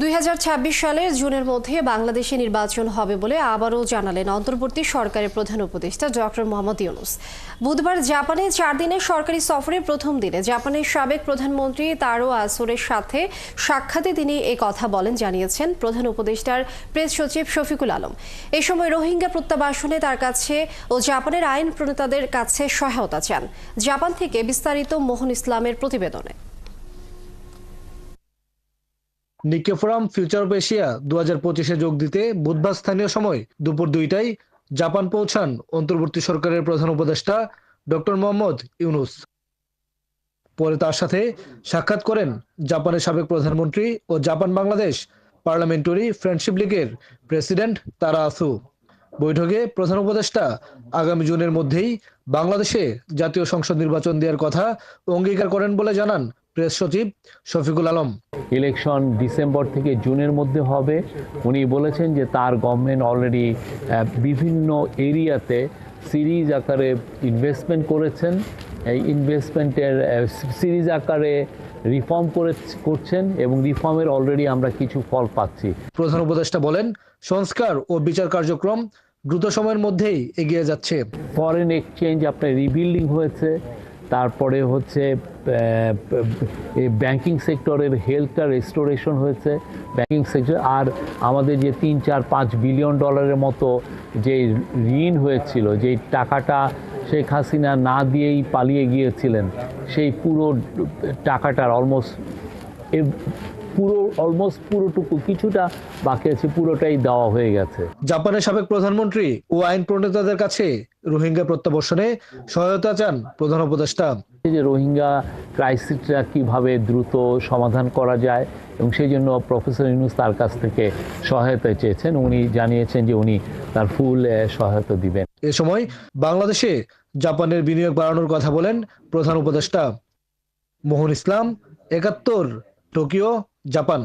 2026 সালের জুনের মধ্যে বাংলাদেশে নির্বাচন হবে বলে আবারও জানালেন অন্তর্বর্তী সরকারের প্রধান উপদেষ্টা ডক্টর মোহাম্মদ ইউনূস। বুধবার জাপানে 4 দিনের সরকারি সফরে প্রথম দিনে জাপানের সাবেক প্রধানমন্ত্রী তারো আসোর সাথে সাক্ষাতে তিনি এই কথা বলেন জানিয়েছেন প্রধান উপদেষ্টার প্রেস সচিব শফিকুল আলম। এই সময় রোহিঙ্গা প্রত্যাবাসনে তার কাছে ও জাপানের আইন প্রণেতাদের কাছে সহায়তা চান। জাপান থেকে বিস্তারিত মোহন ইসলামের প্রতিবেদনে। নিকে ফোরাম ফিউচার অফ এশিয়া 2025-এ যোগ দিতে বুধবার স্থানীয় সময় দুপুর 2টায় জাপান পৌঁছান অন্তর্বর্তী সরকারের প্রধান উপদেষ্টা ডক্টর মোহাম্মদ ইউনূস। পরে তার সাথে সাক্ষাৎ করেন জাপানের সাবেক প্রধানমন্ত্রী ও জাপান বাংলাদেশ পার্লামেন্টারি ফ্রেন্ডশিপ লীগের প্রেসিডেন্ট তারা আসু। বৈঠকে প্রধান উপদেষ্টা আগামী জুনের মধ্যেই বাংলাদেশে জাতীয় সংসদ নির্বাচন দেওয়ার কথা অঙ্গীকার করেন বলে জানান প্রেস সচিব শফিকুল আলম। ইলেকশন ডিসেম্বর থেকে জুনের মধ্যে হবে। উনি বলেছেন যে তার গভর্নমেন্ট অলরেডি বিভিন্ন এরিয়াতে সিরিজ আকারে ইনভেস্টমেন্ট করেছেন। এই ইনভেস্টমেন্টের সিরিজ আকারে রিফর্ম করছেন এবং রিফর্মের অলরেডি আমরা কিছু ফল পাচ্ছি। প্রধান উপদেষ্টা বলেন, সংস্কার ও বিচার কার্যক্রম দ্রুত সময়ের মধ্যেই এগিয়ে যাচ্ছে। ফরেন এক্সচেঞ্জ আপনার রিবিল্ডিং হয়েছে, তারপরে হচ্ছে ব্যাংকিং সেক্টরের হেলথটা রেস্টোরেশন হয়েছে ব্যাংকিং সেক্টর। আর আমাদের যে 3-4-5 বিলিয়ন ডলারের মতো যে ঋণ হয়েছিল, যেই টাকাটা শেখ হাসিনা না দিয়েই পালিয়ে গিয়েছিলেন, সেই পুরো টাকাটার পুরোটুকু, কিছুটা বাকি আছে, পুরোটাই দেওয়া হয়ে গেছে। জাপানের সাবেক প্রধানমন্ত্রী ও আইন প্রণেতাদের কাছে রোহিঙ্গা প্রত্যাবর্ষণে সহায়তা চান প্রধান উপদেষ্টা। যে রোহিঙ্গা ক্রাইসিসটা কিভাবে দ্রুত সমাধান করা যায় এবং সেই জন্য প্রফেসর ইউনূস তার কাছ থেকে সহায়তা চেয়েছেন। উনি জানিয়েছেন যে উনি তার ফুল সহায়তা দিবেন। এ সময় বাংলাদেশে জাপানের বিনিয়োগ বাড়ানোর কথা বলেন প্রধান উপদেষ্টা। মোহন ইসলাম, 71, টোকিও, জাপান।